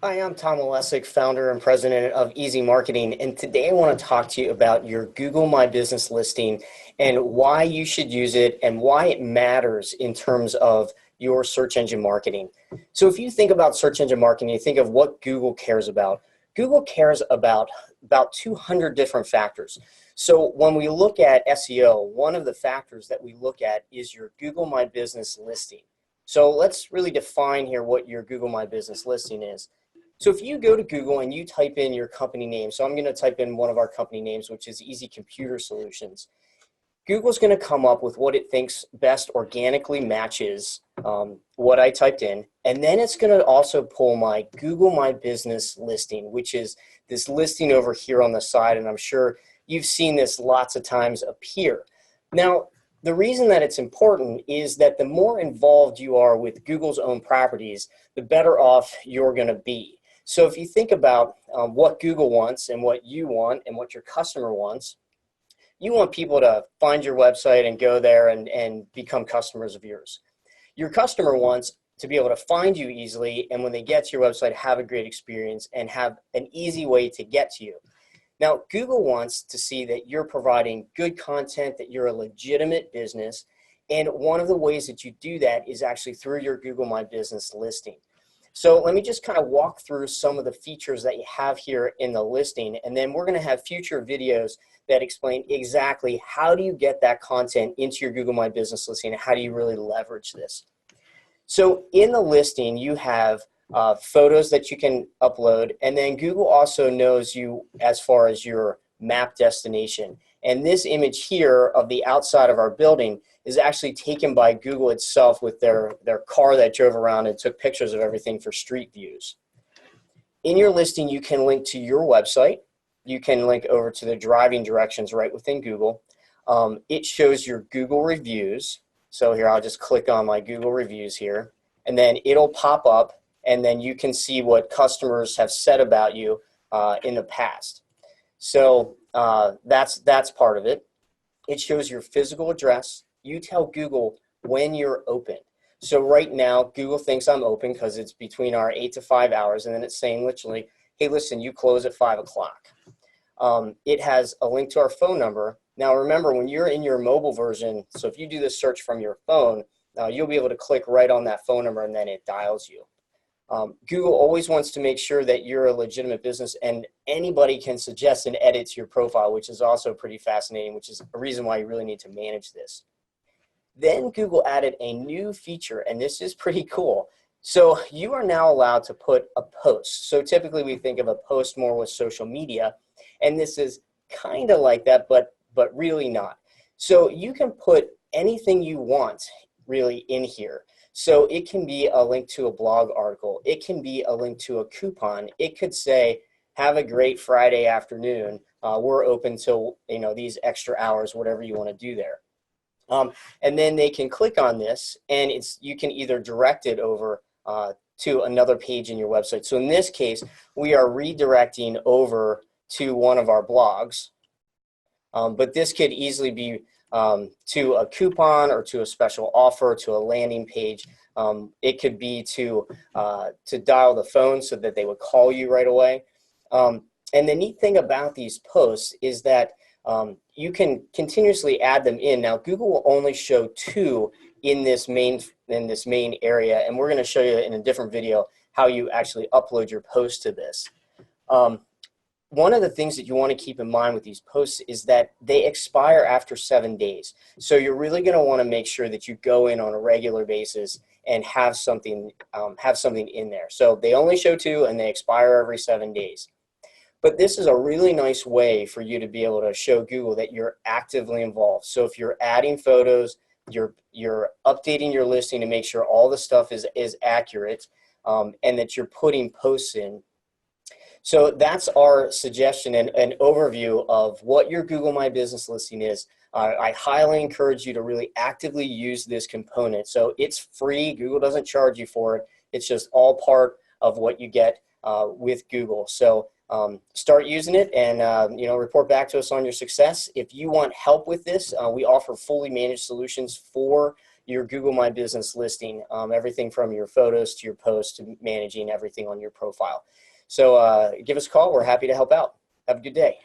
Hi, I'm Tom Olesic, founder and president of EZMarketing, and today I want to talk to you about your Google My Business listing and why you should use it and why it matters in terms of your search engine marketing. So if you think about search engine marketing, you think of what Google cares about. Google cares about 200 different factors. So when we look at SEO, one of the factors that we look at is your Google My Business listing. So let's really define here what your Google My Business listing is. So if you go to Google and you type in your company name, so I'm going to type in one of our company names, which is Easy Computer Solutions. Google's going to come up with what it thinks best organically matches what I typed in, and then it's going to also pull my Google My Business listing, which is this listing over here on the side, and I'm sure you've seen this lots of times appear. Now, the reason that it's important is that the more involved you are with Google's own properties, the better off you're going to be. So if you think about what Google wants and what you want and what your customer wants, you want people to find your website and go there and become customers of yours. Your customer wants to be able to find you easily, and when they get to your website, have a great experience and have an easy way to get to you. Now, Google wants to see that you're providing good content, that you're a legitimate business, and one of the ways that you do that is actually through your Google My Business listing. So let me just kind of walk through some of the features that you have here in the listing, and then we're going to have future videos that explain exactly how do you get that content into your Google My Business listing and how do you really leverage this. So in the listing, you have photos that you can upload, and then Google also knows you as far as your map destination. And this image here of the outside of our building is actually taken by Google itself with their car that drove around and took pictures of everything for street views. In your listing, you can link to your website. You can link over to the driving directions right within Google. It shows your Google reviews. So here, I'll just click on my Google reviews here, and then it'll pop up, and then you can see what customers have said about you in the past. So that's part of it. It shows your physical address. You tell Google when you're open. So right now, Google thinks I'm open because it's between our 8 to 5 hours, and then it's saying literally, hey, listen, you close at 5 o'clock. It has a link to our phone number. Now remember, when you're in your mobile version, so if you do this search from your phone, you'll be able to click right on that phone number and then it dials you. Google always wants to make sure that you're a legitimate business, and anybody can suggest and edit to your profile, which is also pretty fascinating, which is a reason why you really need to manage this. Then Google added a new feature, and this is pretty cool. So you are now allowed to put a post. So typically we think of a post more with social media, and this is kind of like that, but really not. So you can put anything you want really in here. So it can be a link to a blog article. It can be a link to a coupon. It could say, have a great Friday afternoon. We're open till these extra hours, whatever you want to do there. And then they can click on this, and you can either direct it over to another page in your website. So in this case, we are redirecting over to one of our blogs, but this could easily be to a coupon or to a special offer, to a landing page. It could be to dial the phone so that they would call you right away. And the neat thing about these posts is that you can continuously add them in. Now, Google will only show 2 in this main area, and we're going to show you in a different video how you actually upload your post to this. One of the things that you want to keep in mind with these posts is that they expire after 7 days. So you're really going to want to make sure that you go in on a regular basis and have something in there. So they only show 2 and they expire every 7 days. But this is a really nice way for you to be able to show Google that you're actively involved. So if you're adding photos, you're updating your listing to make sure all the stuff is accurate, and that you're putting posts in. So that's our suggestion and an overview of what your Google My Business listing is. I highly encourage you to really actively use this component. So it's free. Google doesn't charge you for it. It's just all part of what you get with Google. So start using it and report back to us on your success. If you want help with this, we offer fully managed solutions for your Google My Business listing, everything from your photos to your posts to managing everything on your profile. So give us a call. We're happy to help out. Have a good day.